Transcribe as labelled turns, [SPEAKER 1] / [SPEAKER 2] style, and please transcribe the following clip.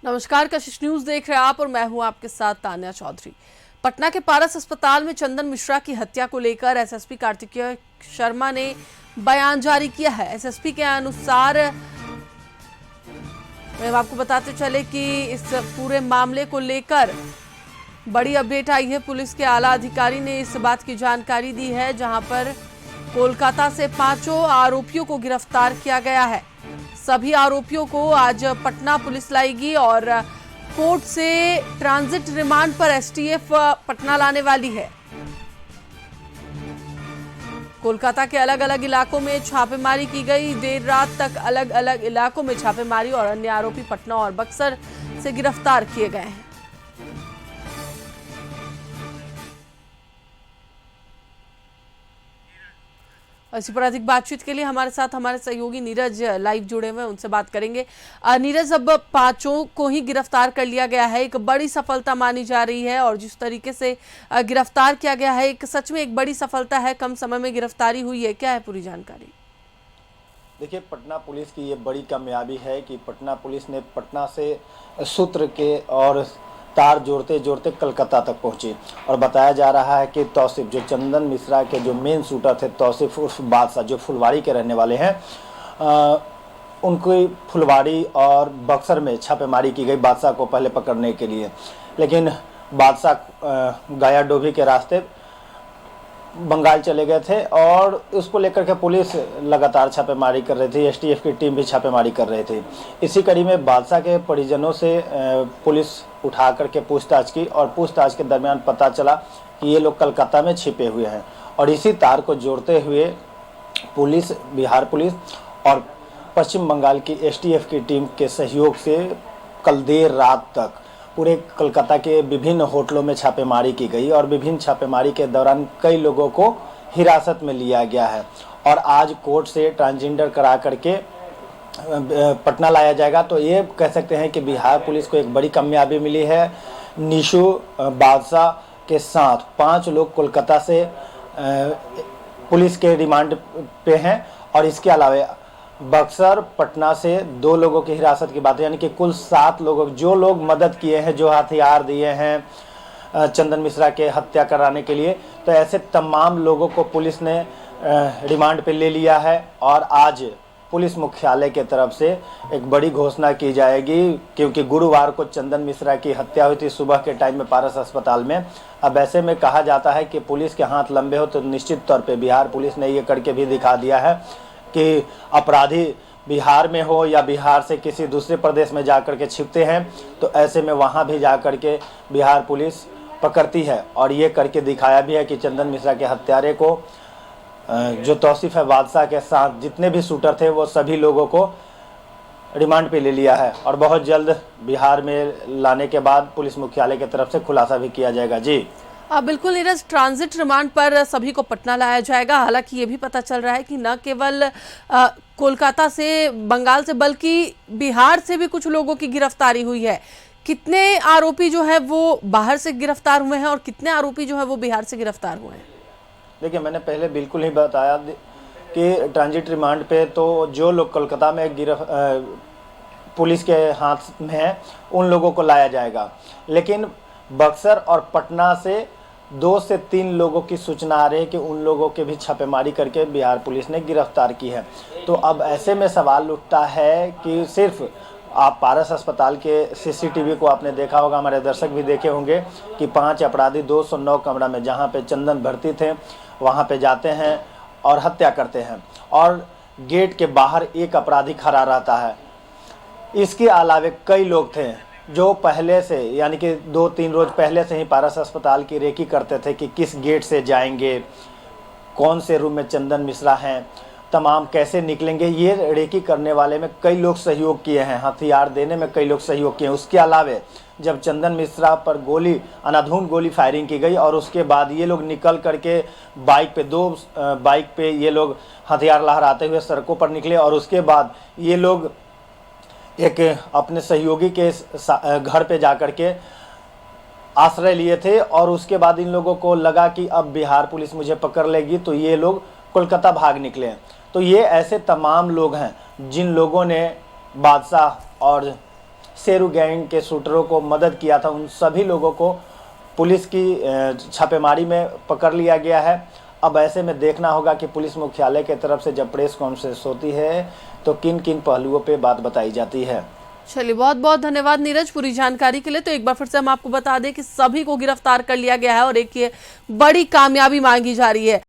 [SPEAKER 1] नमस्कार, कशिश न्यूज देख रहे हैं आप और मैं हूं आपके साथ तान्या चौधरी। पटना के पारस अस्पताल में चंदन मिश्रा की हत्या को लेकर एसएसपी कार्तिकेय शर्मा ने बयान जारी किया है। एसएसपी के अनुसार मैं आपको बताते चले कि इस पूरे मामले को लेकर बड़ी अपडेट आई है। पुलिस के आला अधिकारी ने इस बात की जानकारी दी है, जहां पर कोलकाता से 5 आरोपियों को गिरफ्तार किया गया है। सभी आरोपियों को आज पटना पुलिस लाएगी और कोर्ट से ट्रांजिट रिमांड पर एसटीएफ पटना लाने वाली है। कोलकाता के अलग अलग इलाकों में छापेमारी की गई। देर रात तक अलग अलग इलाकों में छापेमारी और अन्य आरोपी पटना और बक्सर से गिरफ्तार किए गए हैं। इसी पर अधिक बातचीत के लिए हमारे साथ हमारे सहयोगी नीरज लाइव जुड़े हुए हैं, उनसे बात करेंगे। नीरज, अब 5 को ही गिरफ्तार कर लिया गया है, एक बड़ी सफलता मानी जा रही है और जिस तरीके से गिरफ्तार किया गया है, एक सच में एक बड़ी सफलता है। कम समय में गिरफ्तारी हुई है, क्या है पूरी जानकारी?
[SPEAKER 2] देखिए, पटना पुलिस की ये बड़ी कामयाबी है कि पटना पुलिस ने पटना से सूत्र के और तार जोड़ते जोड़ते कलकत्ता तक पहुंची और बताया जा रहा है कि तौसीफ, जो चंदन मिश्रा के जो मेन शूटर थे, तौसीफ उर्फ बादशाह, जो फुलवाड़ी के रहने वाले हैं, उनकी फुलवाड़ी और बक्सर में छापेमारी की गई बादशाह को पहले पकड़ने के लिए। लेकिन बादशाह गाया डोभी के रास्ते बंगाल चले गए थे और उसको लेकर के पुलिस लगातार छापेमारी कर रही थी। एसटीएफ की टीम भी छापेमारी कर रही थी। इसी कड़ी में बादशाह के परिजनों से पुलिस उठा करके पूछताछ की और पूछताछ के दरमियान पता चला कि ये लोग कलकत्ता में छिपे हुए हैं। और इसी तार को जोड़ते हुए पुलिस, बिहार पुलिस और पश्चिम बंगाल की एसटीएफ की टीम के सहयोग से कल देर रात तक पूरे कलकत्ता के विभिन्न होटलों में छापेमारी की गई और विभिन्न छापेमारी के दौरान कई लोगों को हिरासत में लिया गया है और आज कोर्ट से ट्रांसजेंडर करा करके पटना लाया जाएगा। तो ये कह सकते हैं कि बिहार पुलिस को एक बड़ी कामयाबी मिली है। निशु, बादशाह के साथ 5 लोग कोलकाता से पुलिस के रिमांड पे हैं और इसके अलावा बक्सर, पटना से 2 लोगों की हिरासत की बात है, यानी कि कुल 7 लोगों, जो लोग मदद किए हैं, जो हथियार दिए हैं चंदन मिश्रा के हत्या कराने के लिए। तो ऐसे तमाम लोगों को पुलिस ने रिमांड पे ले लिया है और आज पुलिस मुख्यालय के तरफ से एक बड़ी घोषणा की जाएगी, क्योंकि गुरुवार को चंदन मिश्रा की हत्या हुई थी सुबह के टाइम में पारस अस्पताल में। अब ऐसे में कहा जाता है कि पुलिस के हाथ लंबे हो तो निश्चित तौर पे बिहार पुलिस ने ये करके भी दिखा दिया है कि अपराधी बिहार में हो या बिहार से किसी दूसरे प्रदेश में जाकर के छिपते हैं, तो ऐसे में वहाँ भी जाकर के बिहार पुलिस पकड़ती है। और ये करके दिखाया भी है कि चंदन मिश्रा के हत्यारे को, जो तौसीफ है बादशाह के साथ जितने भी शूटर थे, वो सभी लोगों को रिमांड पे ले लिया है और बहुत जल्द बिहार में लाने के बाद पुलिस मुख्यालय की तरफ से खुलासा भी किया जाएगा। जी
[SPEAKER 1] बिल्कुल नीरज, ट्रांजिट रिमांड पर सभी को पटना लाया जाएगा। हालांकि ये भी पता चल रहा है कि न केवल कोलकाता से, बंगाल से, बल्कि बिहार से भी कुछ लोगों की गिरफ्तारी हुई है। कितने आरोपी जो है वो बाहर से गिरफ्तार हुए हैं और कितने आरोपी जो है वो बिहार से गिरफ्तार हुए हैं?
[SPEAKER 2] देखिए, मैंने पहले बिल्कुल ही बताया कि ट्रांजिट रिमांड पे तो जो लोग कोलकाता में पुलिस के हाथ में हैं, उन लोगों को लाया जाएगा। लेकिन बक्सर और पटना से 2 से 3 लोगों की सूचना आ रही है कि उन लोगों के भी छापेमारी करके बिहार पुलिस ने गिरफ्तार की है। तो अब ऐसे में सवाल उठता है कि सिर्फ आप पारस अस्पताल के सीसीटीवी को आपने देखा होगा, हमारे दर्शक भी देखे होंगे कि 5 अपराधी 209 कमरा में, जहां पे चंदन भर्ती थे, वहां पे जाते हैं और हत्या करते हैं और गेट के बाहर एक अपराधी खड़ा रहता है। इसके अलावे कई लोग थे जो पहले से, यानी कि 2-3 रोज पहले से ही पारस अस्पताल की रेकी करते थे कि किस गेट से जाएंगे, कौन से रूम में चंदन मिश्रा हैं, तमाम कैसे निकलेंगे। ये रेकी करने वाले में कई लोग सहयोग किए हैं, हथियार देने में कई लोग सहयोग किए हैं। उसके अलावे जब चंदन मिश्रा पर अंधाधुंध गोली फायरिंग की गई और उसके बाद ये लोग निकल करके बाइक पे, 2 बाइक पे ये लोग हथियार लहराते हुए सड़कों पर निकले और उसके बाद ये लोग एक अपने सहयोगी के घर पे जाकर के आश्रय लिए थे और उसके बाद इन लोगों को लगा कि अब बिहार पुलिस मुझे पकड़ लेगी, तो ये लोग कोलकाता भाग निकले। तो ये ऐसे तमाम लोग हैं जिन लोगों ने बादशाह और शेरू गैंग के शूटरों को मदद किया था, उन सभी लोगों को पुलिस की छापेमारी में पकड़ लिया गया है। अब ऐसे में देखना होगा कि पुलिस मुख्यालय की तरफ से जब प्रेस कॉन्फ्रेंस होती है तो किन किन पहलुओं पे बात बताई जाती है।
[SPEAKER 1] चलिए, बहुत बहुत धन्यवाद नीरज पूरी जानकारी के लिए। तो एक बार फिर से हम आपको बता दें कि सभी को गिरफ्तार कर लिया गया है और एक ये बड़ी कामयाबी मांगी जा रही है।